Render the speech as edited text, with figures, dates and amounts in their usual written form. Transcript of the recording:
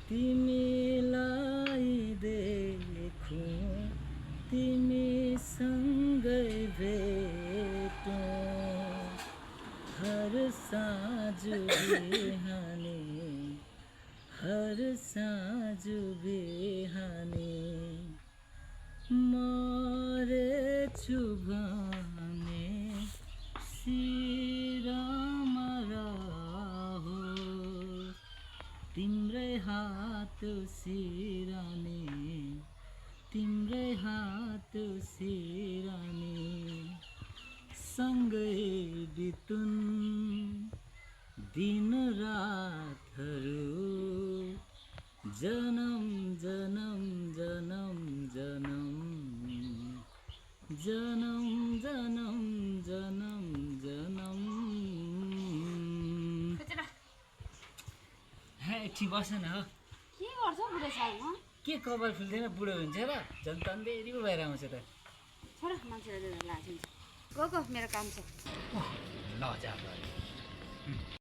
तिमीलाई देखौँ तिमीसँगै भेटौँ हर साँझ बिहानी हर साँझ बिहानी मरेछु भने शिरमा रहोस् तिम्रै हात सिरानी तिम्रै हात सिरानी सँगै बितुन् दिन रातहरू जनम जनम जनम जनम जनम जनम जनम जनम एकछिन बस न हो के गर्छ बुढो सालमा के कपाल फुल्दैन बुढो हुन्छ र झन् तन्देरी पो भएर आउँछ त छोरा मान्छेलाई लाज हुन्छ गएको मेरो काम छ ल जा